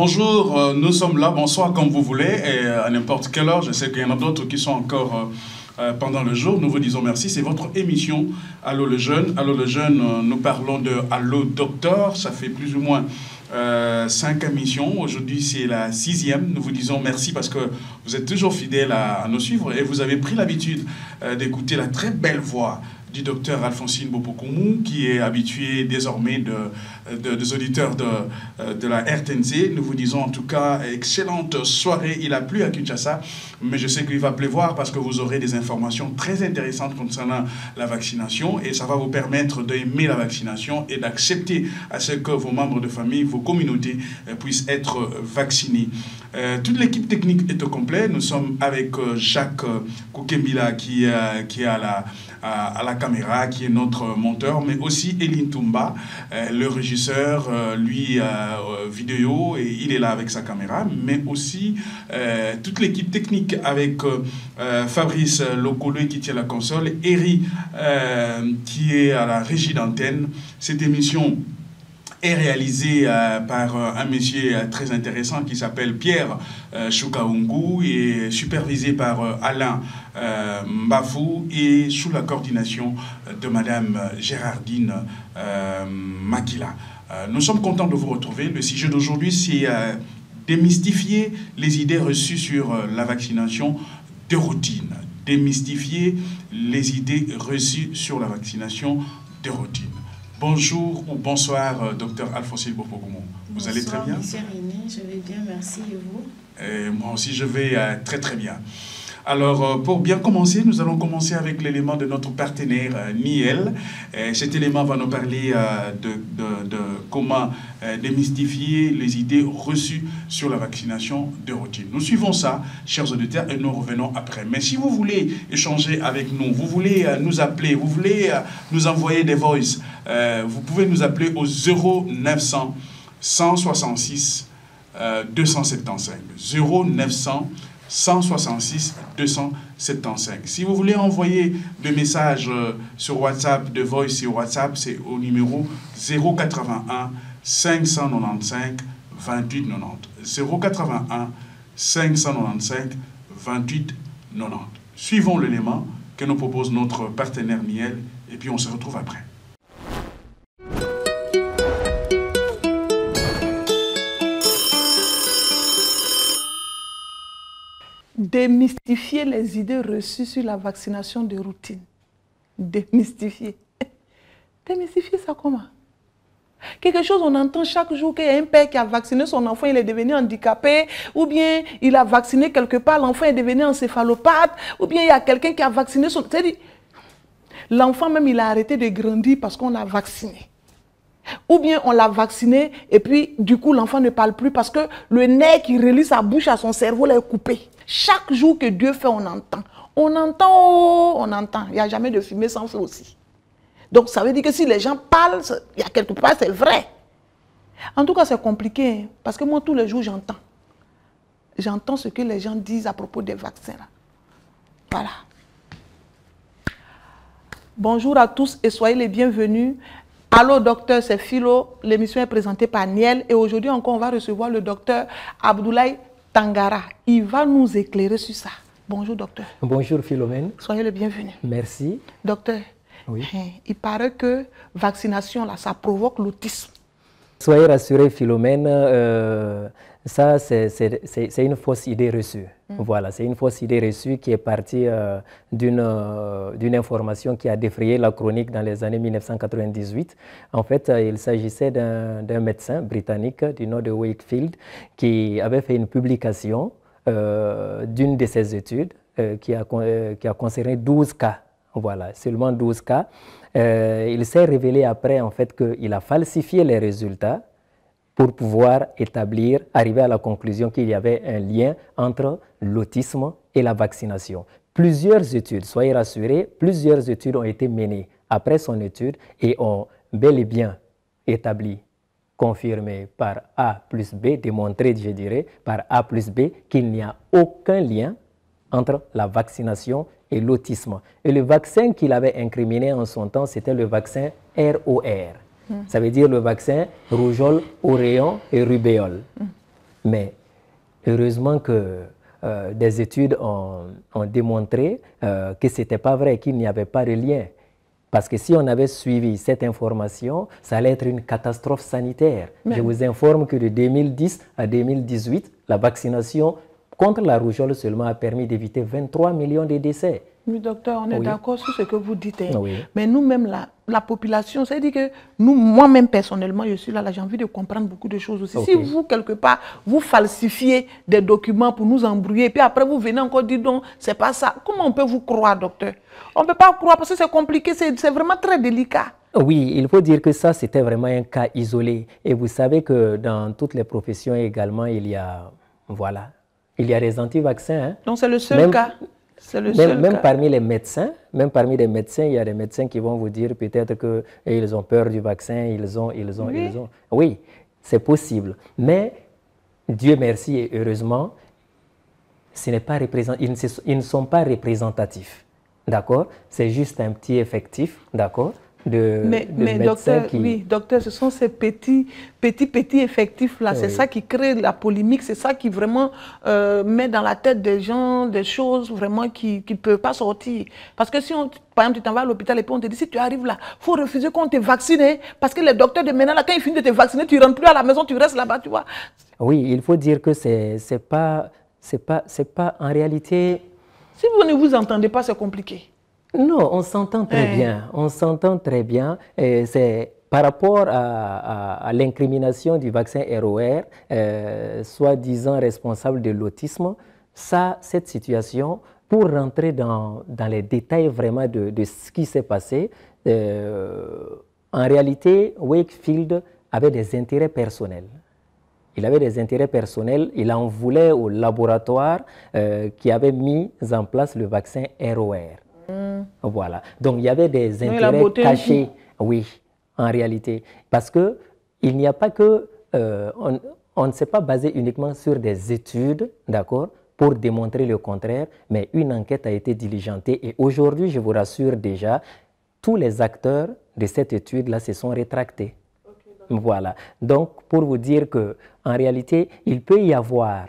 Bonjour, nous sommes là, bonsoir comme vous voulez, et à n'importe quelle heure. Je sais qu'il y en a d'autres qui sont encore pendant le jour. Nous vous disons merci. C'est votre émission Allô le Jeune. Allô le Jeune, nous parlons de Allô Docteur. Ça fait plus ou moins 5 émissions. Aujourd'hui, c'est la 6e. Nous vous disons merci parce que vous êtes toujours fidèles à nous suivre et vous avez pris l'habitude d'écouter la très belle voix du docteur Alphonsine Bopokoumou, qui est habitué désormais des auditeurs de la RTNC. Nous vous disons en tout cas, excellente soirée. Il a plu à Kinshasa, mais je sais qu'il va pleuvoir parce que vous aurez des informations très intéressantes concernant la vaccination et ça va vous permettre d'aimer la vaccination et d'accepter à ce que vos membres de famille, vos communautés puissent être vaccinés. Toute l'équipe technique est au complet. Nous sommes avec Jacques Koukembila qui est à la caméra, qui est notre monteur, mais aussi Eline Toumba, le régisseur, lui, vidéo, et il est là avec sa caméra, mais aussi toute l'équipe technique avec Fabrice Lokolo qui tient la console, Eri qui est à la régie d'antenne. Cette émission est réalisé par un monsieur très intéressant qui s'appelle Pierre Choukaoungou et supervisé par Alain Mbafou et sous la coordination de Madame Gérardine Makila. Nous sommes contents de vous retrouver. Le sujet d'aujourd'hui, c'est démystifier les idées reçues sur la vaccination de routine. Démystifier les idées reçues sur la vaccination de routine. Bonjour ou bonsoir, docteur Alphonsine Bopokoumou. Vous allez très bien? Bonsoir, monsieur René. Je vais bien, merci. Et vous? Moi aussi, je vais très bien. Alors, pour bien commencer, nous allons commencer avec l'élément de notre partenaire, Niel. Cet élément va nous parler de comment démystifier les idées reçues sur la vaccination de routine. Nous suivons ça, chers auditeurs, et nous revenons après. Mais si vous voulez échanger avec nous, vous voulez nous appeler, vous voulez nous envoyer des voices, vous pouvez nous appeler au 0900 166 275. 0900 166 275. Si vous voulez envoyer des messages sur WhatsApp, de voice sur WhatsApp, c'est au numéro 081 595 28 90. 081 595 28 90. Suivons l'élément que nous propose notre partenaire Niel et puis on se retrouve après. Démystifier les idées reçues sur la vaccination de routine. Démystifier. Démystifier ça comment? Quelque chose on entend chaque jour qu'il y a un père qui a vacciné son enfant, il est devenu handicapé, ou bien il a vacciné quelque part, l'enfant est devenu encéphalopathe, ou bien il y a quelqu'un qui a vacciné son... C'est-à-dire, l'enfant même il a arrêté de grandir parce qu'on l'a vacciné. Ou bien on l'a vacciné et puis du coup l'enfant ne parle plus parce que le nerf qui relie sa bouche à son cerveau là est coupé. Chaque jour que Dieu fait, on entend. On entend, oh, on entend. Il n'y a jamais de fumée sans feu aussi. Donc ça veut dire que si les gens parlent, il y a quelque part, c'est vrai. En tout cas, c'est compliqué parce que moi tous les jours j'entends. J'entends ce que les gens disent à propos des vaccins là. Voilà. Bonjour à tous et soyez les bienvenus. Allô docteur, c'est Philo, l'émission est présentée par Niel et aujourd'hui encore on va recevoir le docteur Abdoulaye Tangara. Il va nous éclairer sur ça. Bonjour docteur. Bonjour Philomène. Soyez le bienvenu. Merci. Docteur, oui. Il paraît que vaccination là, ça provoque l'autisme. Soyez rassurés Philomène, ça c'est une fausse idée reçue. Voilà, c'est une fausse idée reçue qui est partie d'une information qui a défrayé la chronique dans les années 1998. En fait, il s'agissait d'un médecin britannique du nord de Wakefield qui avait fait une publication d'une de ses études qui a concerné 12 cas. Voilà, seulement 12 cas. Il s'est révélé après en fait qu'il a falsifié les résultats pour pouvoir arriver à la conclusion qu'il y avait un lien entre l'autisme et la vaccination. Plusieurs études, soyez rassurés, plusieurs études ont été menées après son étude et ont bel et bien établi, confirmé par A plus B, démontré, je dirais, par A plus B, qu'il n'y a aucun lien entre la vaccination et l'autisme. Et le vaccin qu'il avait incriminé en son temps, c'était le vaccin ROR. Ça veut dire le vaccin rougeole, oréon et rubéole. Mais heureusement que des études ont démontré que ce n'était pas vrai, qu'il n'y avait pas de lien. Parce que si on avait suivi cette information, ça allait être une catastrophe sanitaire. Mais je vous informe que de 2010 à 2018, la vaccination contre la rougeole seulement a permis d'éviter 23 millions de décès. Oui, docteur, on est d'accord sur ce que vous dites. Hein. Oui. Mais nous-mêmes, la population, c'est-à-dire que moi-même, personnellement, je suis là j'ai envie de comprendre beaucoup de choses aussi. Si vous, quelque part, vous falsifiez des documents pour nous embrouiller, et puis après, vous venez encore dire non, c'est pas ça. Comment on peut vous croire, docteur? On ne peut pas croire parce que c'est compliqué, c'est vraiment très délicat. Oui, il faut dire que ça, c'était vraiment un cas isolé. Et vous savez que dans toutes les professions également, il y a des anti-vaccins. Hein. Donc, c'est le seul cas. Même parmi les médecins, il y a des médecins qui vont vous dire peut-être qu'ils ont peur du vaccin, Oui, c'est possible. Mais Dieu merci et heureusement, ils ne sont pas représentatifs. D'accord? C'est juste un petit effectif, d'accord? Mais docteur, docteur, ce sont ces petits effectifs-là. Oui. C'est ça qui crée la polémique, c'est ça qui vraiment met dans la tête des gens des choses vraiment qui ne peuvent pas sortir. Parce que si, par exemple, tu t'en vas à l'hôpital et puis on te dit, si tu arrives là, il faut refuser qu'on te vaccine. Parce que les docteurs de maintenant, là, quand ils finissent de te vacciner, tu ne rentres plus à la maison, tu restes là-bas, tu vois. Oui, il faut dire que c'est pas en réalité... Si vous ne vous entendez pas, c'est compliqué. Non, on s'entend très bien. On s'entend très bien. C'est par rapport à l'incrimination du vaccin ROR, soi-disant responsable de l'autisme, cette situation, pour rentrer dans les détails vraiment de ce qui s'est passé, en réalité, Wakefield avait des intérêts personnels. Il avait des intérêts personnels, il en voulait au laboratoire qui avait mis en place le vaccin ROR. Voilà. Donc, il y avait des intérêts cachés, oui, en réalité. Parce qu'il n'y a pas que... on ne s'est pas basé uniquement sur des études, d'accord, pour démontrer le contraire, mais une enquête a été diligentée. Et aujourd'hui, je vous rassure déjà, tous les acteurs de cette étude-là se sont rétractés. Voilà. Donc, pour vous dire qu'en réalité, il peut y avoir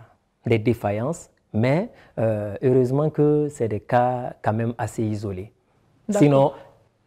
des défaillances, mais heureusement que c'est des cas quand même assez isolés. Sinon,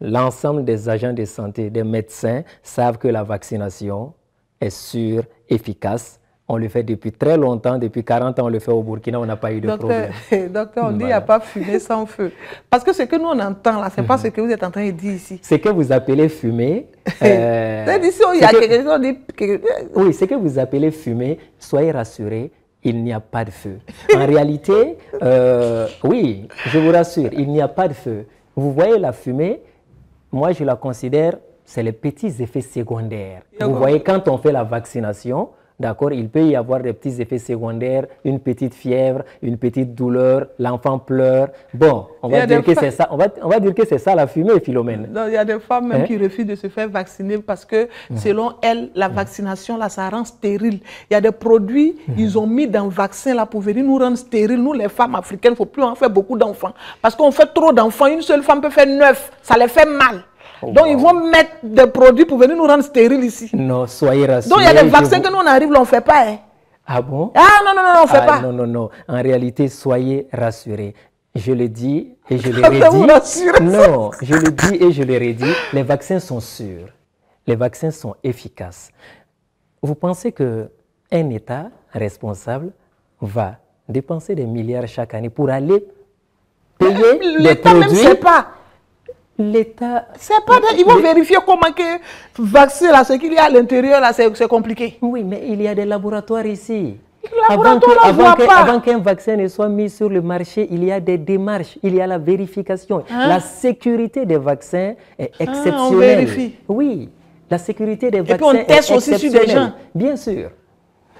l'ensemble des agents de santé, des médecins, savent que la vaccination est sûre, efficace. On le fait depuis très longtemps, depuis 40 ans, on le fait au Burkina, on n'a pas eu de problème. Docteur, on dit qu'il n'y a pas fumée sans feu. Parce que ce que nous on entend là, ce n'est pas ce que vous êtes en train de dire ici. Ce que vous appelez fumée... ici, il y a quelque chose de... Oui, ce que vous appelez fumée, soyez rassurés, il n'y a pas de feu. En réalité, oui, je vous rassure, il n'y a pas de feu. Vous voyez la fumée, moi je la considère, c'est les petits effets secondaires. Vous voyez, quand on fait la vaccination, d'accord, il peut y avoir des petits effets secondaires, une petite fièvre, une petite douleur, l'enfant pleure. Bon, on va dire que c'est ça. On va dire que c'est ça la fumée, Philomène. Il y a des femmes même qui refusent de se faire vacciner parce que, selon elles, la vaccination, là, ça rend stérile. Il y a des produits, ils ont mis dans le vaccin là pour venir nous rendre stériles. Nous, les femmes africaines, il ne faut plus en faire beaucoup d'enfants. Parce qu'on fait trop d'enfants, une seule femme peut faire 9. Ça les fait mal. Donc, ils vont mettre des produits pour venir nous rendre stériles ici. Non, soyez rassurés. Donc, il y a des vaccins que nous, on arrive, là, on ne fait pas. Hein. Ah bon? Ah non, on ne fait pas. Non. En réalité, soyez rassurés. Je le dis et je le redis. Non, je le dis et je le redis. Les vaccins sont sûrs. Les vaccins sont efficaces. Vous pensez qu'un État responsable va dépenser des milliards chaque année pour aller payer des produits? L'État même ne sait pas. L'État... Ils vont vérifier comment que vacciner là, ce qu'il y a à l'intérieur, là, c'est compliqué. Oui, mais il y a des laboratoires ici. Avant qu'un vaccin ne soit mis sur le marché, il y a des démarches, il y a la vérification. La sécurité des vaccins est exceptionnelle. On vérifie. Oui, la sécurité des vaccins est exceptionnelle. Et puis on teste aussi sur des gens. Bien sûr.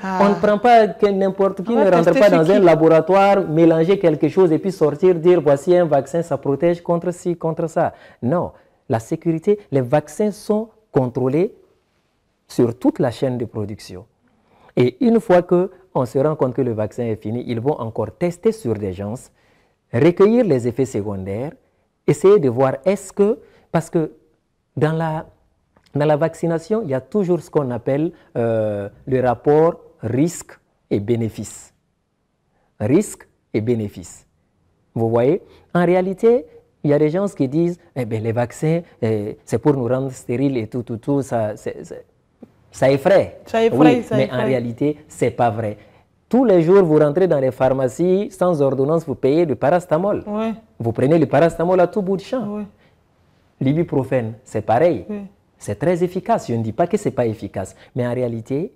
On ne prend pas que n'importe qui ne rentre pas dans un laboratoire, mélanger quelque chose et puis sortir, dire voici un vaccin, ça protège contre ci, contre ça. Non, la sécurité, les vaccins sont contrôlés sur toute la chaîne de production. Et une fois qu'on se rend compte que le vaccin est fini, ils vont encore tester sur des gens, recueillir les effets secondaires, essayer de voir est-ce que, parce que dans la vaccination, il y a toujours ce qu'on appelle le rapport risque et bénéfice. Risque et bénéfice. Vous voyez? En réalité, il y a des gens qui disent eh bien, les vaccins, c'est pour nous rendre stériles et tout, ça effraie. Ça effraie, oui, ça mais effraie. En réalité, ce n'est pas vrai. Tous les jours, vous rentrez dans les pharmacies, sans ordonnance, vous payez du paracétamol. Oui. Vous prenez le paracétamol à tout bout de champ. Oui. L'ibuprofène, c'est pareil. Oui. C'est très efficace. Je ne dis pas que ce n'est pas efficace. Mais en réalité,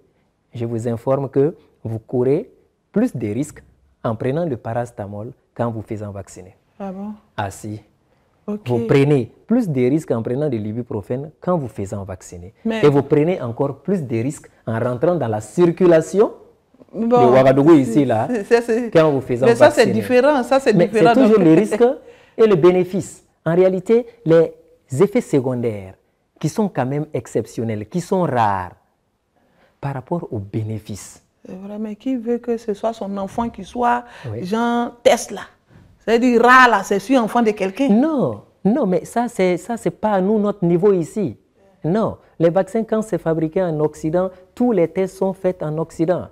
je vous informe que vous courez plus de risques en prenant le paracétamol qu'en vous faisant vacciner. Ah bon? Ah si. Okay. Vous prenez plus de risques en prenant de l'ibuprofène qu'en vous faisant vacciner. Mais... Et vous prenez encore plus de risques en rentrant dans la circulation bon, de Ouagadougou ici, là, qu'en vous faisant vacciner. Mais ça, c'est différent. Ça, c'est différent. C'est toujours le risque et le bénéfice. En réalité, les effets secondaires qui sont quand même exceptionnels, qui sont rares par rapport aux bénéfices. C'est vrai, mais qui veut que ce soit son enfant qui soit oui. Tesla? C'est-à-dire rare, là, c'est sur l'enfant de quelqu'un. Non, non, mais ça, c'est pas à nous, notre niveau ici. Non, les vaccins, quand c'est fabriqué en Occident, tous les tests sont faits en Occident.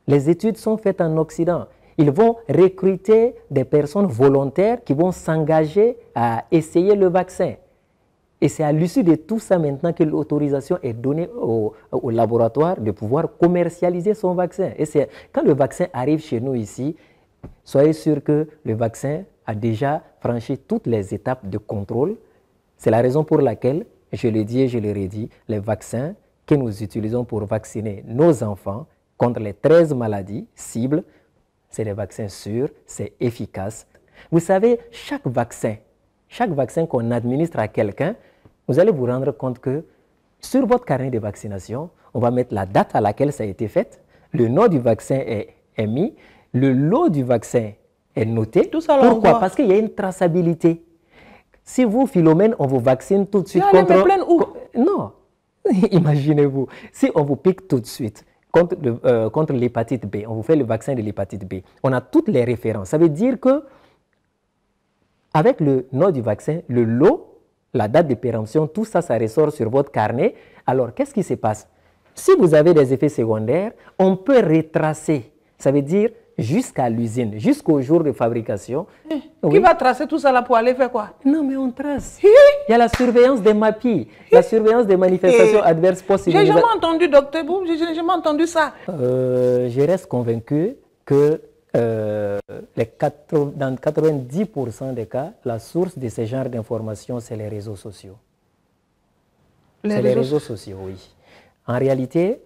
Les études sont faites en Occident. Ils vont recruter des personnes volontaires qui vont s'engager à essayer le vaccin. Et c'est à l'issue de tout ça maintenant que l'autorisation est donnée au laboratoire de pouvoir commercialiser son vaccin. Et c'est quand le vaccin arrive chez nous ici, soyez sûr que le vaccin a déjà franchi toutes les étapes de contrôle. C'est la raison pour laquelle, je l'ai dit et je l'ai redit, les vaccins que nous utilisons pour vacciner nos enfants contre les 13 maladies cibles, c'est des vaccins sûrs, c'est efficace. Vous savez, chaque vaccin qu'on administre à quelqu'un, vous allez vous rendre compte que sur votre carnet de vaccination, on va mettre la date à laquelle ça a été fait, le nom du vaccin est mis, le lot du vaccin est noté. Tout ça, pourquoi? Parce qu'il y a une traçabilité. Si vous, Philomène, on vous vaccine tout de suite contre... Non, imaginez-vous, si on vous pique tout de suite contre l'hépatite B, on vous fait le vaccin de l'hépatite B, on a toutes les références. Ça veut dire que avec le nom du vaccin, le lot, la date de péremption, tout ça, ça ressort sur votre carnet. Alors, qu'est-ce qui se passe? Si vous avez des effets secondaires, on peut retracer. Ça veut dire jusqu'à l'usine, jusqu'au jour de fabrication. Qui va tracer tout ça là pour aller faire quoi? Non, mais on trace. Il y a la surveillance des MAPI, la surveillance des manifestations adverses possibles. J'ai jamais entendu, docteur Boum, j'ai jamais entendu ça. Je reste convaincu que dans 90% des cas, la source de ce genre d'informations, c'est les réseaux sociaux. C'est les réseaux sociaux, oui. En réalité,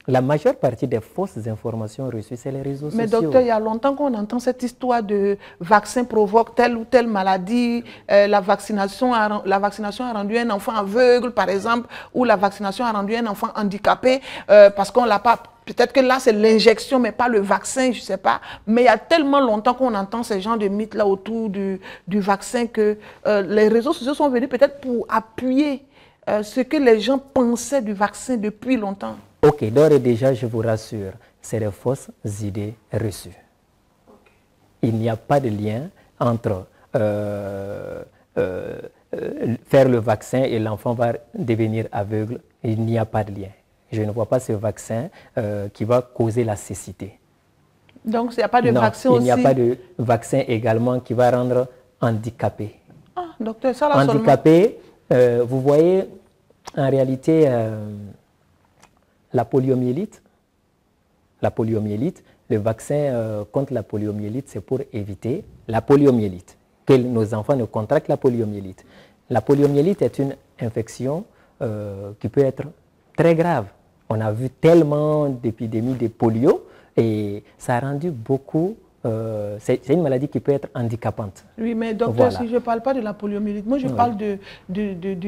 la majeure partie des fausses informations reçues, c'est les réseaux sociaux. Mais docteur, il y a longtemps qu'on entend cette histoire de vaccin provoque telle ou telle maladie, la vaccination a rendu un enfant aveugle, par exemple, ou la vaccination a rendu un enfant handicapé, parce qu'on l'a pas... Peut-être que là, c'est l'injection, mais pas le vaccin, je ne sais pas. Mais il y a tellement longtemps qu'on entend ces genres de mythes-là autour du vaccin que les réseaux sociaux sont venus peut-être pour appuyer ce que les gens pensaient du vaccin depuis longtemps. Ok, d'ores et déjà, je vous rassure, c'est des fausses idées reçues. Okay. Il n'y a pas de lien entre faire le vaccin et l'enfant va devenir aveugle. Il n'y a pas de lien. Je ne vois pas ce vaccin qui va causer la cécité. Donc, il n'y a pas de vaccin aussi? Il n'y a pas de vaccin également qui va rendre handicapé. Ah, docteur, ça là handicapé, vous voyez, en réalité, la poliomyélite, le vaccin contre la poliomyélite, c'est pour éviter la poliomyélite, que nos enfants ne contractent la poliomyélite. La poliomyélite est une infection qui peut être très grave. On a vu tellement d'épidémies de polio et ça a rendu beaucoup... c'est une maladie qui peut être handicapante. Oui, mais docteur, si je ne parle pas de la poliomyélite, moi je parle du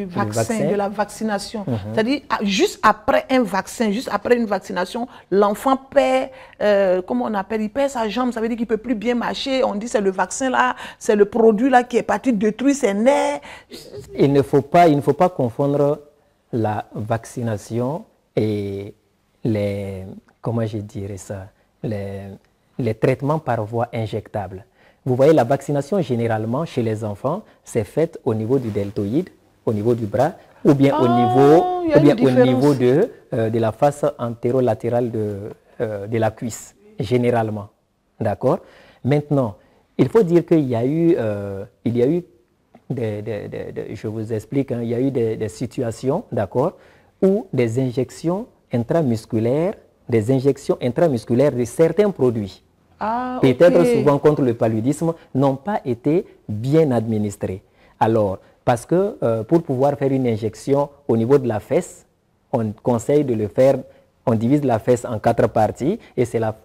vaccin, de la vaccination. C'est-à-dire, juste après un vaccin, juste après une vaccination, l'enfant perd, comment on appelle, il perd sa jambe, ça veut dire qu'il ne peut plus bien marcher. On dit c'est le vaccin là, c'est le produit là qui est parti détruire ses nerfs. Il ne faut pas confondre la vaccination et les, comment je dirais ça, les traitements par voie injectable. Vous voyez, la vaccination, généralement, chez les enfants, c'est faite au niveau du deltoïde au niveau du bras, ou bien au niveau de la face antérolatérale de la cuisse, généralement. D'accord? Maintenant, il faut dire qu'il y a eu, je vous explique, hein, il y a eu des situations, d'accord, où des injections intramusculaires de certains produits, peut-être souvent contre le paludisme, n'ont pas été bien administrés. Alors, parce que pour pouvoir faire une injection au niveau de la fesse, on conseille de le faire, on divise la fesse en 4 parties et c'est la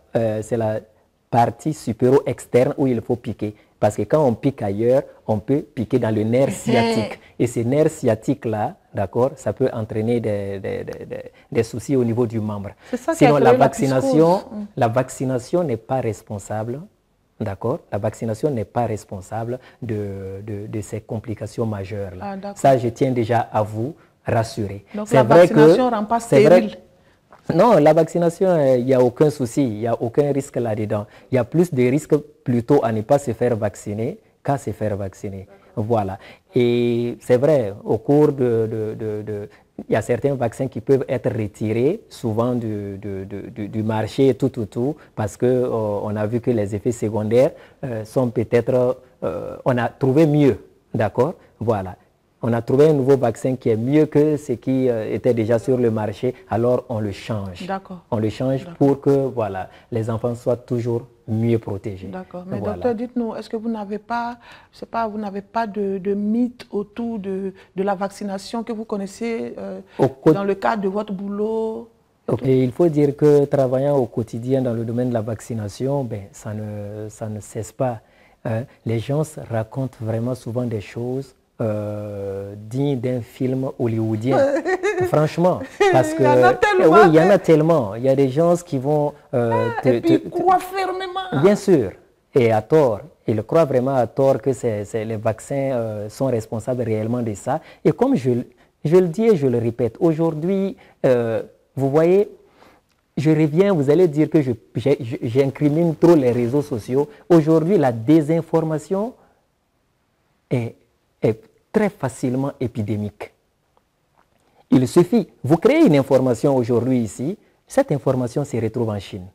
partie supéro-externe où il faut piquer. Parce que quand on pique ailleurs, on peut piquer dans le nerf sciatique. Et ces nerfs sciatiques-là, d'accord, ça peut entraîner des soucis au niveau du membre. Sinon, la vaccination n'est pas responsable, d'accord, la vaccination n'est pas responsable de ces complications majeures-là. Ça, je tiens déjà à vous rassurer. Donc la vaccination ne rend pas stérile? Non, la vaccination, il n'y a aucun souci, il n'y a aucun risque là-dedans. Il y a plus de risques plutôt à ne pas se faire vacciner qu'à se faire vacciner. Voilà. Et c'est vrai, au cours il y a certains vaccins qui peuvent être retirés, souvent du marché, tout, parce qu'on a vu que les effets secondaires sont peut-être... on a trouvé mieux, d'accord? Voilà. On a trouvé un nouveau vaccin qui est mieux que ce qui était déjà sur le marché, alors on le change. D'accord. On le change pour que voilà, les enfants soient toujours mieux protégés. D'accord. Mais docteur, dites-nous, est-ce que vous n'avez pas, je sais pas, vous n'avez pas de mythe autour de la vaccination que vous connaissez dans le cadre de votre boulot? Et il faut dire que travaillant au quotidien dans le domaine de la vaccination, ben, ça ne cesse pas. Hein. Les gens racontent vraiment souvent des choses digne d'un film hollywoodien. Franchement, parce que oui, il y en a tellement. Il y a des gens qui vont et puis croient fermement. Bien sûr, et à tort. Ils croient vraiment à tort que les vaccins sont responsables réellement de ça. Et comme je le dis et je le répète, aujourd'hui, vous voyez, je reviens, vous allez dire que j'incrimine trop les réseaux sociaux. Aujourd'hui, la désinformation est très facilement épidémique. Il suffit, vous créez une information aujourd'hui ici, cette information se retrouve en Chine.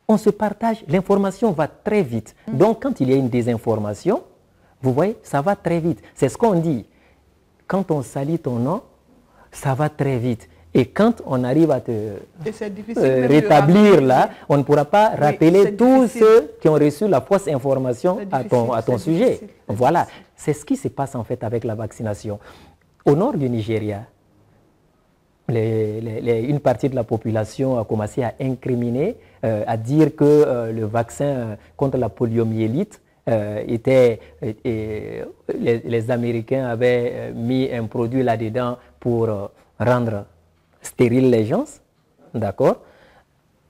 On se partage, l'information va très vite. Donc quand il y a une désinformation, vous voyez, ça va très vite. C'est ce qu'on dit. Quand on salit ton nom, ça va très vite. Et quand on arrive à te rétablir là, on ne pourra pas rappeler tous ceux qui ont reçu la fausse information à ton sujet. Voilà, c'est ce qui se passe en fait avec la vaccination. Au nord du Nigeria, une partie de la population a commencé à incriminer, à dire que le vaccin contre la poliomyélite les Américains avaient mis un produit là-dedans pour rendre stérile les gens, d'accord?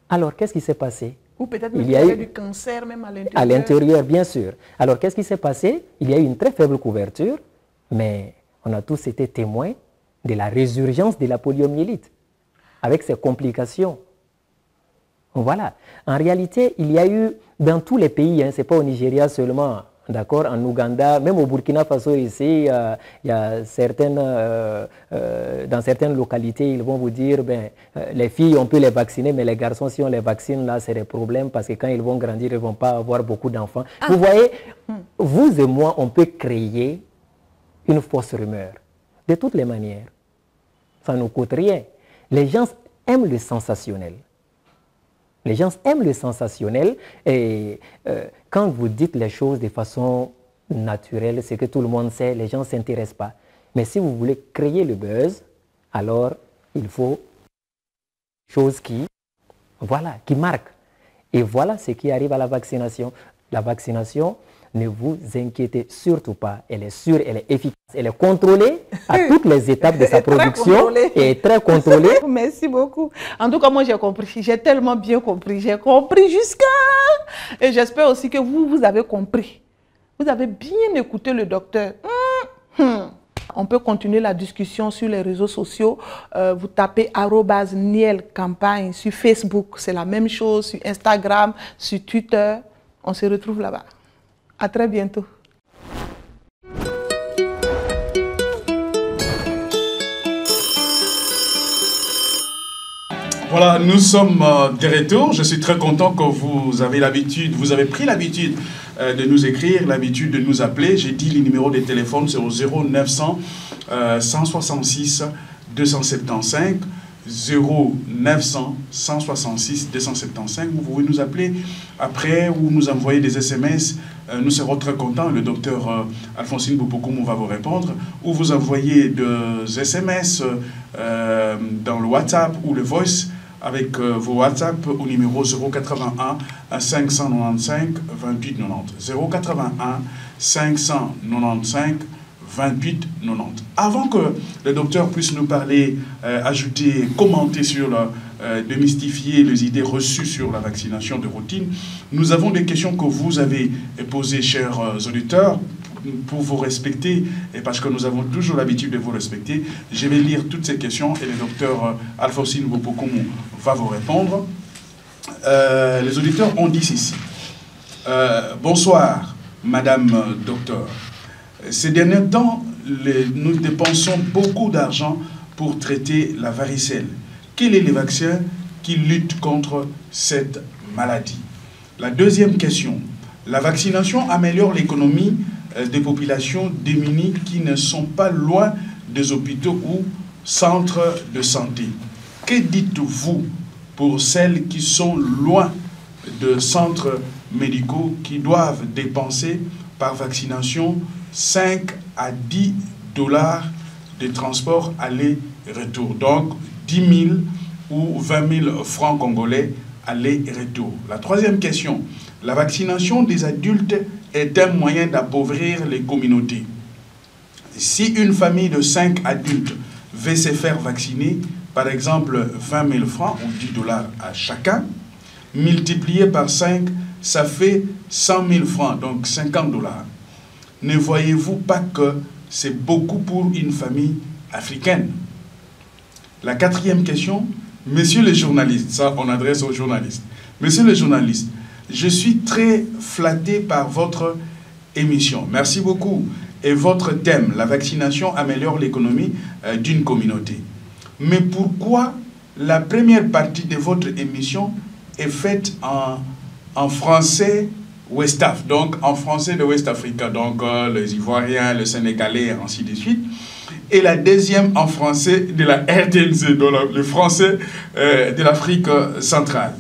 Alors, qu'est-ce qui s'est passé? Ou peut-être qu'il y a eu du cancer même à l'intérieur. À l'intérieur, bien sûr. Alors, qu'est-ce qui s'est passé? Il y a eu une très faible couverture, mais on a tous été témoins de la résurgence de la poliomyélite, avec ses complications. Voilà. En réalité, il y a eu, dans tous les pays, hein, ce n'est pas au Nigeria seulement, d'accord, en Ouganda, même au Burkina Faso ici, il y a certaines, dans certaines localités, ils vont vous dire, ben, les filles, on peut les vacciner, mais les garçons, si on les vaccine, là, c'est des problèmes parce que quand ils vont grandir, ils ne vont pas avoir beaucoup d'enfants. Vous voyez, vous et moi, on peut créer une fausse rumeur. De toutes les manières, ça ne nous coûte rien. Les gens aiment le sensationnel. Les gens aiment le sensationnel et quand vous dites les choses de façon naturelle, c'est que tout le monde sait, les gens ne s'intéressent pas. Mais si vous voulez créer le buzz, alors il faut des choses qui marquent. Et voilà ce qui arrive à la vaccination. La vaccination, ne vous inquiétez surtout pas. Elle est sûre, elle est efficace, elle est contrôlée à toutes les étapes de sa production et très contrôlée. Merci beaucoup. En tout cas, moi, j'ai compris. J'ai tellement bien compris. J'ai compris jusqu'à... Et j'espère aussi que vous avez compris. Vous avez bien écouté le docteur. On peut continuer la discussion sur les réseaux sociaux. Vous tapez @NielCampagne sur Facebook. C'est la même chose sur Instagram, sur Twitter. On se retrouve là-bas. À très bientôt. Voilà, nous sommes de retour. Je suis très content que vous avez pris l'habitude de nous écrire, l'habitude de nous appeler. J'ai dit les numéros de téléphone, c'est au 0900 166 275. 0900 166 275. Vous pouvez nous appeler après ou nous envoyer des SMS. Nous serons très contents. Le docteur Alphonsine Bopokoumou va vous répondre. Ou vous envoyez des SMS dans le WhatsApp ou le Voice avec vos WhatsApp au numéro 081 595 28 90. 081 595 28 90. Avant que le docteur puisse nous parler, ajouter, commenter sur démystifier les idées reçues sur la vaccination de routine, nous avons des questions que vous avez posées, chers auditeurs, pour vous respecter, et parce que nous avons toujours l'habitude de vous respecter. Je vais lire toutes ces questions et le docteur Alphonsine Bopokoumou va vous répondre. Les auditeurs ont dit ceci. Bonsoir, Madame Docteur. Ces derniers temps, nous dépensons beaucoup d'argent pour traiter la varicelle. Quel est le vaccin qui lutte contre cette maladie? La deuxième question. La vaccination améliore l'économie des populations démunies qui ne sont pas loin des hôpitaux ou centres de santé. Que dites-vous pour celles qui sont loin de centres médicaux qui doivent dépenser par vaccination 5 à 10 $ de transport aller-retour? Donc 10 000 ou 20 000 francs congolais aller-retour. La troisième question. La vaccination des adultes est un moyen d'appauvrir les communautés. Si une famille de 5 adultes veut se faire vacciner, par exemple 20 000 francs ou 10 $ à chacun, multiplié par 5, ça fait 100 000 francs, donc 50 $. Ne voyez-vous pas que c'est beaucoup pour une famille africaine? La quatrième question, monsieur le journaliste, ça on adresse aux journalistes. Monsieur le journaliste, je suis très flatté par votre émission. Merci beaucoup. Et votre thème, la vaccination améliore l'économie d'une communauté. Mais pourquoi la première partie de votre émission est faite en français West Af, donc en français de West Africa, donc les Ivoiriens, le Sénégalais, ainsi de suite. Et la deuxième en français de la RTNC, donc le français de l'Afrique centrale.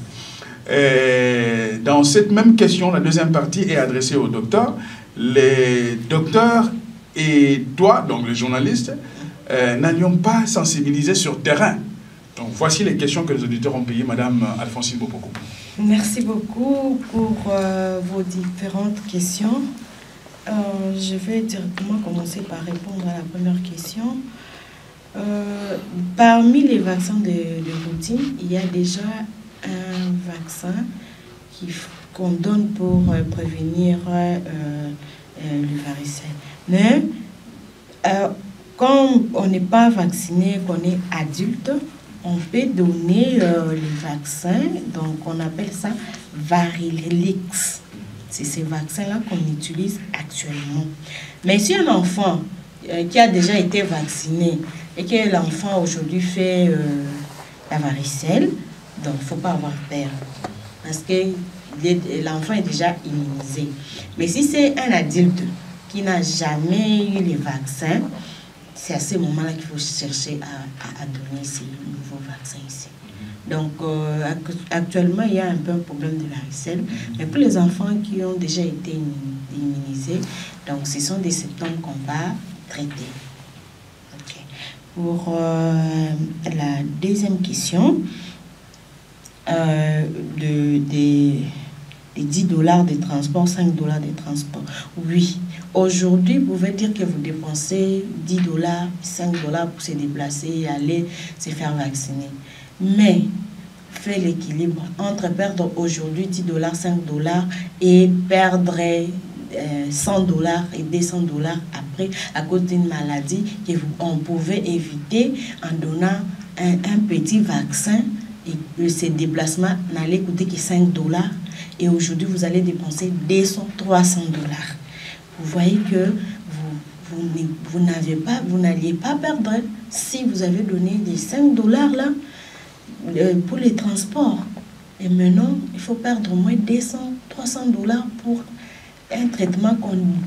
Dans cette même question, la deuxième partie est adressée au docteur. Les docteurs et toi, donc les journalistes, n'allions pas sensibiliser sur terrain. Donc voici les questions que les auditeurs ont payées, Madame Alphonsine Bopokoumou. Merci beaucoup pour vos différentes questions. Je vais directement commencer par répondre à la première question. Parmi les vaccins de routine, il y a déjà un vaccin qu'on donne pour prévenir le varicelle. Mais quand on n'est pas vacciné, qu'on est adulte, on peut donner les vaccins, donc on appelle ça Varilix. C'est ces vaccins-là qu'on utilise actuellement. Mais si un enfant qui a déjà été vacciné et que l'enfant aujourd'hui fait la varicelle, donc il ne faut pas avoir peur. Parce que l'enfant est déjà immunisé. Mais si c'est un adulte qui n'a jamais eu les vaccins, c'est à ce moment-là qu'il faut chercher à donner ces nouveaux vaccins ici. Donc, actuellement, il y a un peu un problème de varicelle. Mais pour les enfants qui ont déjà été immunisés, donc ce sont des symptômes qu'on va traiter. Okay. Pour la deuxième question, des 10 $ de transport, 5 $ de transport. Oui, aujourd'hui, vous pouvez dire que vous dépensez 10 $, 5 $ pour se déplacer et aller se faire vacciner. Mais faites l'équilibre entre perdre aujourd'hui 10 $, 5 $ et perdre 100 $ et 200 $ après à cause d'une maladie qu'on pouvait éviter en donnant un petit vaccin. Et ces déplacements n'allaient coûter que 5 $. Et aujourd'hui, vous allez dépenser 200, 300 $. Vous voyez que vous n'alliez pas perdre si vous avez donné des 5 $ là. pour les transports. Et maintenant, il faut perdre au moins 200, 300 $ pour un traitement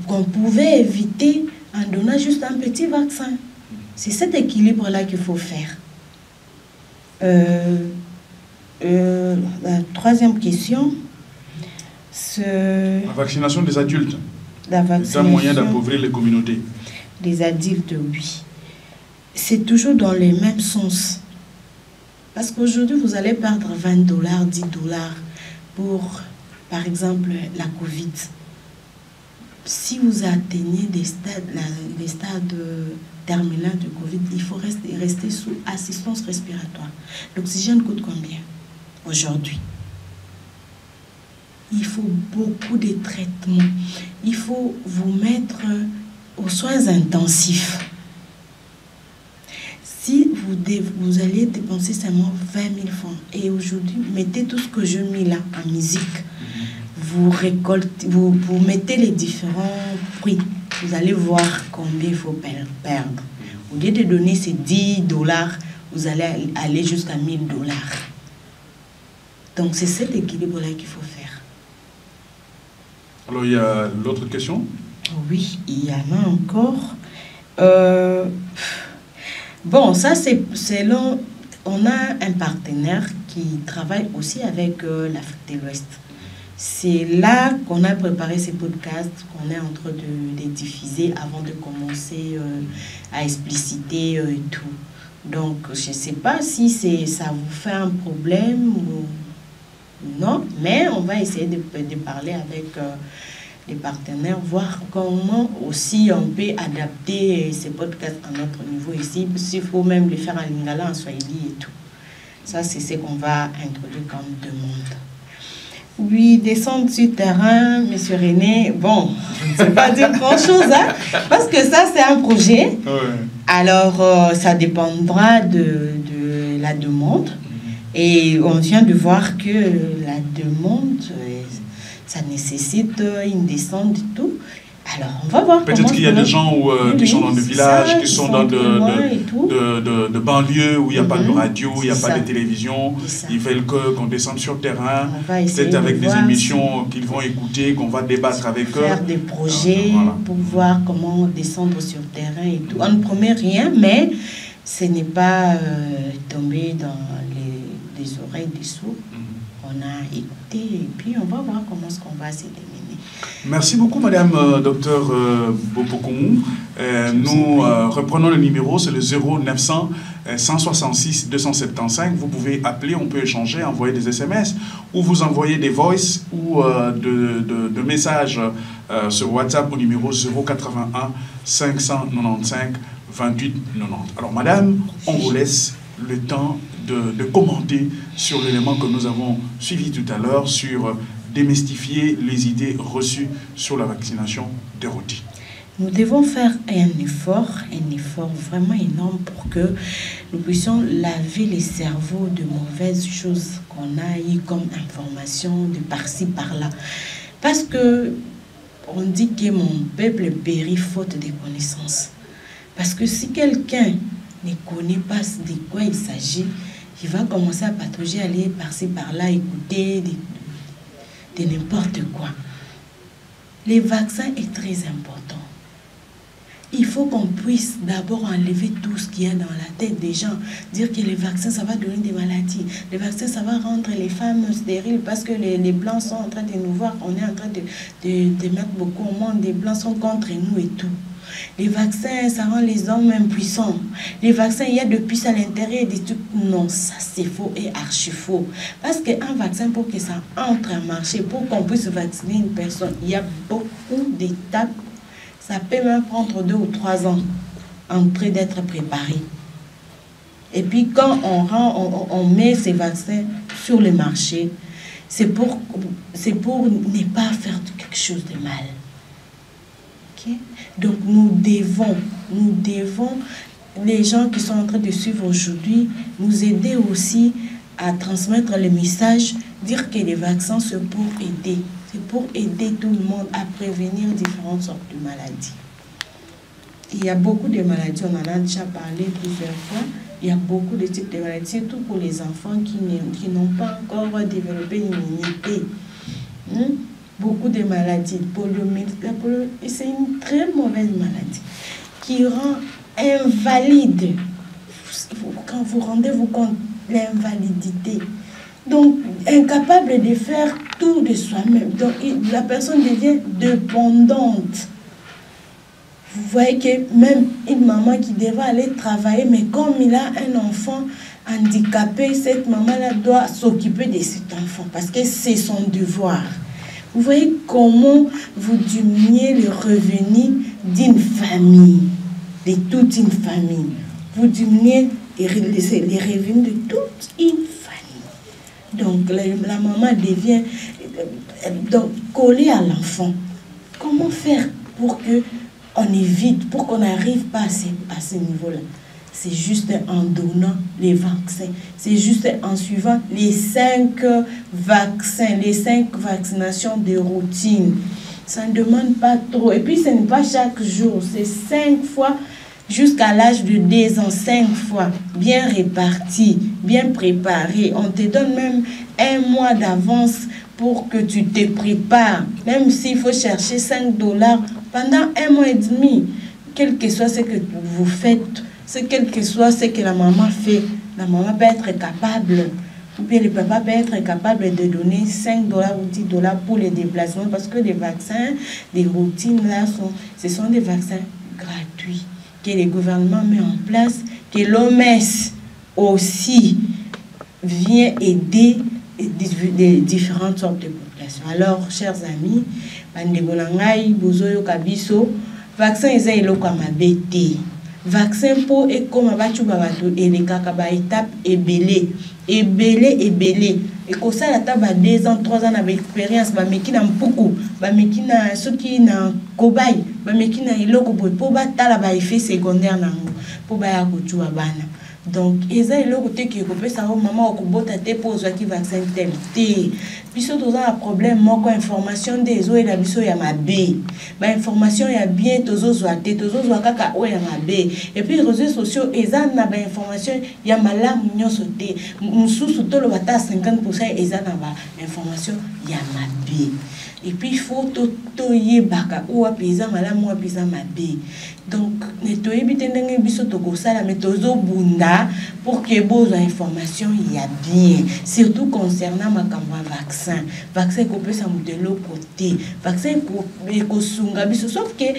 qu'on pouvait éviter en donnant juste un petit vaccin. C'est cet équilibre-là qu'il faut faire. La troisième question, la vaccination des adultes. C'est un moyen d'appauvrir les communautés. Des adultes, oui. C'est toujours dans le même sens. Parce qu'aujourd'hui, vous allez perdre 20 $, 10 $ pour, par exemple, la Covid. Si vous atteignez les stades terminaux de Covid, il faut rester sous assistance respiratoire. L'oxygène coûte combien aujourd'hui? Il faut beaucoup de traitements. Il faut vous mettre aux soins intensifs. Si vous allez dépenser seulement 20 000 francs, et aujourd'hui, mettez tout ce que je mets là en musique, vous récoltez, vous mettez les différents prix, vous allez voir combien il faut perdre. Au lieu de donner ces 10 $, vous allez aller jusqu'à 1 000 $. Donc c'est cet équilibre-là qu'il faut faire. Alors il y a l'autre question? Oui, il y en a encore. Bon, ça c'est selon... On a un partenaire qui travaille aussi avec l'Afrique de l'Ouest. C'est là qu'on a préparé ces podcasts, qu'on est en train de les diffuser avant de commencer à expliciter et tout. Donc, je ne sais pas si ça vous fait un problème ou non, mais on va essayer de parler avec les partenaires, voir comment aussi on peut adapter ces podcasts à notre niveau ici, s'il faut même les faire en lingala, en swahili et tout. Ça, c'est ce qu'on va introduire comme demande. Oui, descendre sur terrain, monsieur René, bon, je ne sais pas dire grand-chose, hein, parce que ça, c'est un projet. Ouais. Alors, ça dépendra de la demande. Et on vient de voir que la demande, ça nécessite une descente et tout. Alors, on va voir. Peut-être qu'il y a des gens qui sont dans des villages, qui sont dans de banlieues où il n'y a pas de radio, il n'y a pas de télévision. Ils veulent qu'on descende sur le terrain, peut-être avec des émissions qu'ils vont écouter, qu'on va débattre avec eux. Faire des projets pour voir comment descendre sur le terrain et tout. On ne promet rien, mais ce n'est pas tombé dans les oreilles des sourds. On a écouté et puis on va voir comment est-ce qu'on va se démener. Merci beaucoup, Madame Docteur Bopokoumou. Nous reprenons le numéro, c'est le 0900 166 275. Vous pouvez appeler, on peut échanger, envoyer des SMS ou vous envoyer des voice ou de messages sur WhatsApp au numéro 081 595 28 90. Alors, Madame, on vous laisse le temps de commenter sur l'élément que nous avons suivi tout à l'heure sur démystifier les idées reçues sur la vaccination des rôtis. Nous devons faire un effort vraiment énorme pour que nous puissions laver les cerveaux de mauvaises choses qu'on a eues comme information de par-ci, par-là. Parce que on dit que mon peuple périt faute de connaissances. Parce que si quelqu'un ne connaît pas de quoi il s'agit, il va commencer à patauger, aller par-ci, par-là, écouter de n'importe quoi. Les vaccins est très important. Il faut qu'on puisse d'abord enlever tout ce qu'il y a dans la tête des gens. Dire que les vaccins, ça va donner des maladies. Les vaccins, ça va rendre les femmes stériles parce que les Blancs sont en train de nous voir. On est en train de mettre beaucoup au monde. Les Blancs sont contre nous et tout. Les vaccins, ça rend les hommes impuissants. Les vaccins, il y a de puces à l'intérieur des trucs. Non, ça c'est faux et archi faux. Parce qu'un vaccin, pour que ça entre à marcher, pour qu'on puisse vacciner une personne, il y a beaucoup d'étapes. Ça peut même prendre 2 ou 3 ans en train d'être préparé. Et puis quand on met ces vaccins sur le marché, c'est pour ne pas faire quelque chose de mal. Okay? Donc nous devons, les gens qui sont en train de suivre aujourd'hui, nous aider aussi à transmettre le message, dire que les vaccins c'est pour aider. C'est pour aider tout le monde à prévenir différentes sortes de maladies. il y a beaucoup de maladies, on en a déjà parlé plusieurs fois. Il y a beaucoup de types de maladies, surtout pour les enfants qui n'ont pas encore développé une immunité. Beaucoup de maladies, la polio, c'est une très mauvaise maladie qui rend invalide. Quand vous rendez-vous compte de l'invalidité, donc incapable de faire tout de soi-même, donc la personne devient dépendante. Vous voyez que même une maman qui devrait aller travailler, mais comme il a un enfant handicapé, cette maman-là doit s'occuper de cet enfant parce que c'est son devoir. Vous voyez comment vous diminuez le revenu d'une famille, de toute une famille. Vous diminuez les revenus de toute une famille. Donc la maman devient collée à l'enfant. Comment faire pour que on évite, pour qu'on n'arrive pas à ce niveau-là? C'est juste en donnant les vaccins. C'est juste en suivant les 5 vaccins, les 5 vaccinations de routine. Ça ne demande pas trop. Et puis, ce n'est pas chaque jour. C'est 5 fois jusqu'à l'âge de 2 ans. 5 fois. Bien réparti, bien préparé. On te donne même 1 mois d'avance pour que tu te prépares. Même s'il faut chercher $5 pendant 1 mois et demi. Quel que soit ce que vous faites, quel que soit ce que la maman fait, la maman peut être capable, ou bien le papa peut être capable de donner $5 ou $10 pour les déplacements, parce que les vaccins, les routines là, ce sont des vaccins gratuits que le gouvernement met en place, que l'OMS aussi vient aider des différentes sortes de populations. Alors, chers amis, vaccin eza eloko ya mabe te. Vaccin po ekoma bachuba bato elekaka ba étape ebele ekosala ata ba 2 ans 3 ans na expérience bameki na mpuku bameki na soki na kobai bameki na eloko boye po batala ba effet secondaire nango po baya kochuba bana. Donc eza eloko te ki ekopesa o mama okobota te po ozwaki vaccin tel te. Biso toza na problème moko information de ezo ela biso ya mabe. Ba information ya bien tozozwa te tozozwa kaka o ya mabe. Et puis réseaux sociaux eza na ba information ya malamu nyonso te. Mususu tolo bata 50% eza na ba information ya mabe. Et puis il faut toyebaka ou apesa malamu ou apesa mabe. Donc netoyebi tendenge biso tokosala mais tozobunda pour que bozo information ya bien, surtout concernant makambo ya vaccin. Vaccin kopesa mutelo côté. Vaccin ko sunga biso sauf que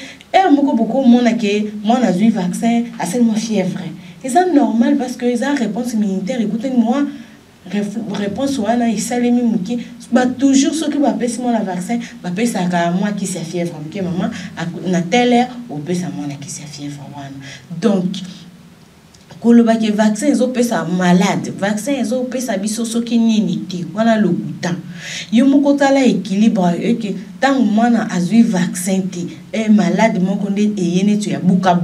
moko beaucoup mona ke mona zui vaccin a seulement fièvre. Et ça normal parce que les réponse immunitaire écoutez-moi réponse wana isalemi muki ba toujours ceux qui va passer mon vaccin ba pesa ka moi qui se fièvre muki maman na telle heure ou pesa moi qui se fièvre wana. Donc koloba ke vaccin ezo pesa malade vaccin ezo pesa biso soki nini te wana lokuta yo moko tala équilibre que tant mwana azui vaccin te malade moko nde eyene tu ya buka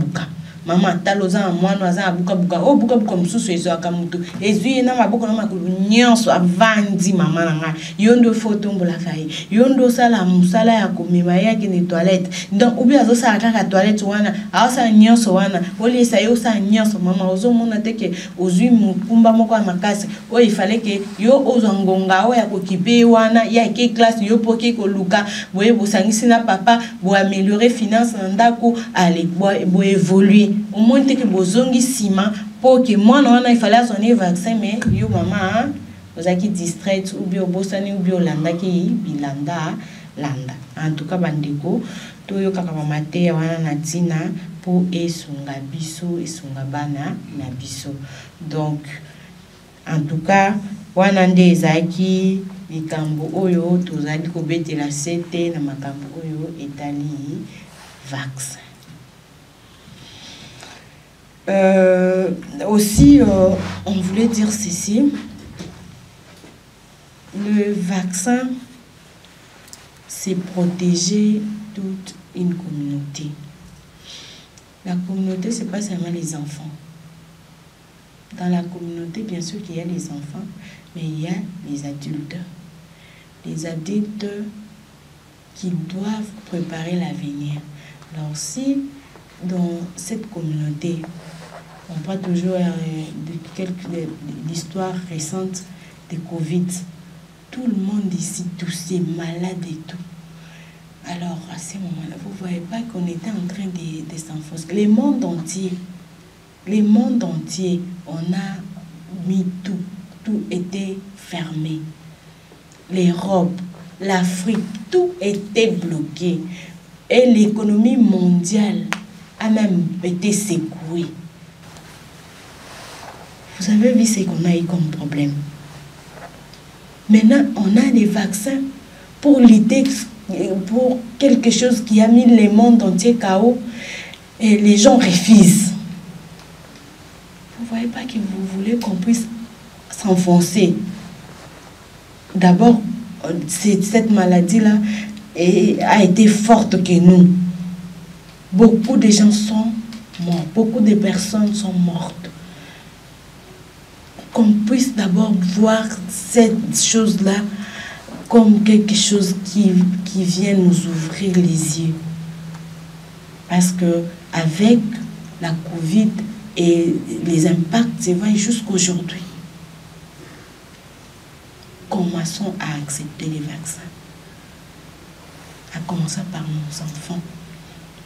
Maman taloza mwana aza buka buka mususu ezo akamuto ezui na maboko na makulu nyonso avandi mama nanga yondo photo mbola fayi yondo sala musala ya komema yake ni toilette donc ubi azo sala kaka toilette wana asa nyonso wana oli esa yo sa nyonso mama ozo mona teke ozui mukumba moko ya makasi o il fallait que yo ozo ngonga o ya kokipe wana ya ke classe yo poke ko luka boye bosangisi na papa bo améliorer finance ndako ale bo évoluer au moins que bozongi sima pour que moi non il fallait sonner vaccin mais yo maman vous avez distraite ou bien bosani ou bien landa ki bilanda landa en tout cas bandeko to yo kaka mama te wana na tina pour esunga biso esunga bana na biso. Donc en tout cas wana nde ezaki likambo oyo tozali kobetela sete na makambo oyo etali vaccin. Aussi, on voulait dire ceci, le vaccin, c'est protéger toute une communauté. La communauté, ce n'est pas seulement les enfants. Dans la communauté, bien sûr qu'il y a les enfants, mais il y a les adultes. Les adultes qui doivent préparer l'avenir. Alors si dans cette communauté, on parle toujours d'histoires récentes de Covid. Tout le monde ici toussait, malade et tout. Alors, à ce moment-là, vous ne voyez pas qu'on était en train de s'enfoncer. Le monde entier, on a mis tout. Tout était fermé. L'Europe, l'Afrique, tout était bloqué. Et l'économie mondiale a même été secouée. Vous avez vu ce qu'on a eu comme problème. Maintenant, on a des vaccins pour lutter pour quelque chose qui a mis le monde entier KO et les gens refusent. Vous ne voyez pas que vous voulez qu'on puisse s'enfoncer. D'abord, cette maladie-là a été forte que nous. Beaucoup de gens sont morts, beaucoup de personnes sont mortes. Qu'on puisse d'abord voir cette chose-là comme quelque chose qui vient nous ouvrir les yeux. Parce que avec la Covid et les impacts, c'est vrai jusqu'aujourd'hui. Commençons à accepter les vaccins. À commencer par nos enfants.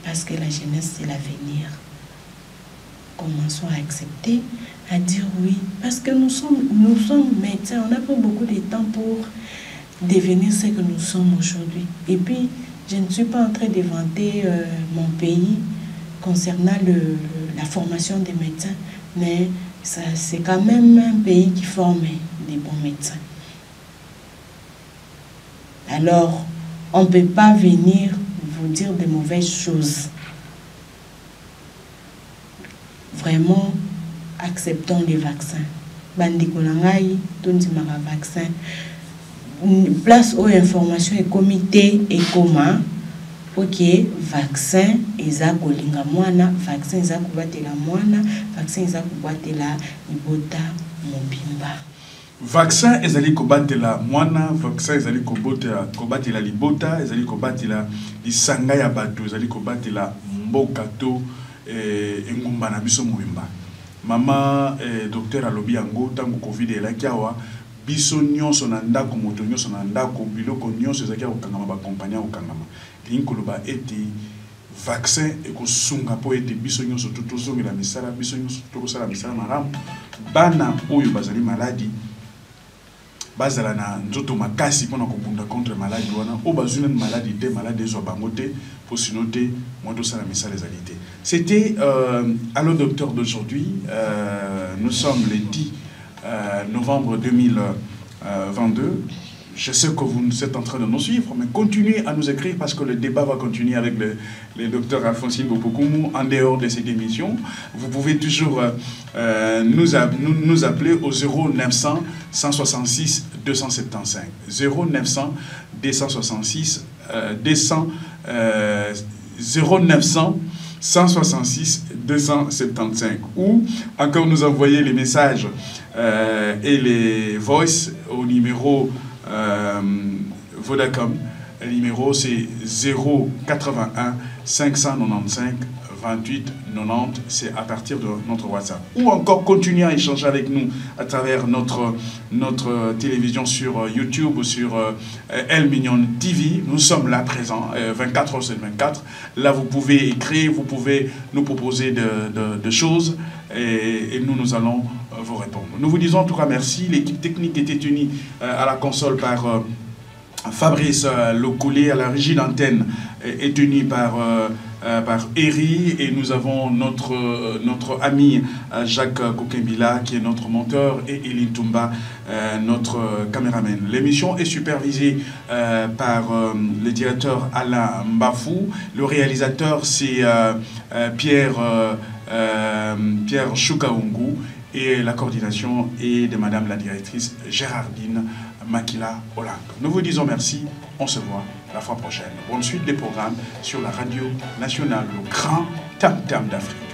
Parce que la jeunesse, c'est l'avenir. Commençons à accepter, à dire oui. Parce que nous sommes médecins, on n'a pas beaucoup de temps pour devenir ce que nous sommes aujourd'hui. Et puis, je ne suis pas en train de vanter mon pays concernant la formation des médecins, mais c'est quand même un pays qui forme des bons médecins. Alors, on ne peut pas venir vous dire de mauvaises choses. Vraiment, acceptons les vaccins. Bandikolangay, tondimaka vaccin. Place aux informations et comité et comment. Ok, vaccin, eza kolinga mwana, vaccin eza kubatela mwana, vaccin eza kubatela ibota mobimba. Vaccin ezali kobatela mwana, vaccin ezali kobatela libota, ezali kobatela lisanga ya bato, ezali kobatela mboka to engumba na biso mobimba. Mama docteur alobi yango tango Covid elaki awa biso nyonso na ndako moto nyonso na ndako biloko nyonso ezaki kokangama ba compagnie kokangama. Linkoloba ete vaccin ekosunga po ete biso nyonso tozongela misala biso nyonso tokosala misala malamu bana oyo bazali maladi bazala na nzoto makasi pona kobunda contre maladie wana o bazuna maladie te maladie zo bango te pour sinon te moi to sala misala ezali te. C'était Allo Docteur d'aujourd'hui. Nous sommes le 10 novembre 2022. Je sais que vous êtes en train de nous suivre, mais continuez à nous écrire parce que le débat va continuer avec le docteur Alphonsine Bopokoumou en dehors de cette émission. Vous pouvez toujours nous appeler au 0900 166 275. 0900 266 0900 166 275 ou encore nous envoyer les messages et les voices au numéro Vodacom. Le numéro c'est 081 595 28 90, c'est à partir de notre WhatsApp. Ou encore continuer à échanger avec nous à travers notre télévision sur YouTube ou sur El Mignon TV. Nous sommes là présents 24 heures sur 24. Là vous pouvez écrire, vous pouvez nous proposer de choses et nous allons vous répondre. Nous vous disons en tout cas merci. L'équipe technique était unie à la console par Fabrice Locoulé, à la régie d'antenne est unie par Eri, et nous avons notre ami Jacques Kokembila qui est notre monteur et Eline Toumba notre caméraman. L'émission est supervisée par le directeur Alain Mbafou, le réalisateur c'est Pierre Choukaungu et la coordination est de Madame la directrice Gérardine Makila Olang. Nous vous disons merci, on se voit la fois prochaine. Bonne suite des programmes sur la radio nationale, le grand Tam Tam d'Afrique.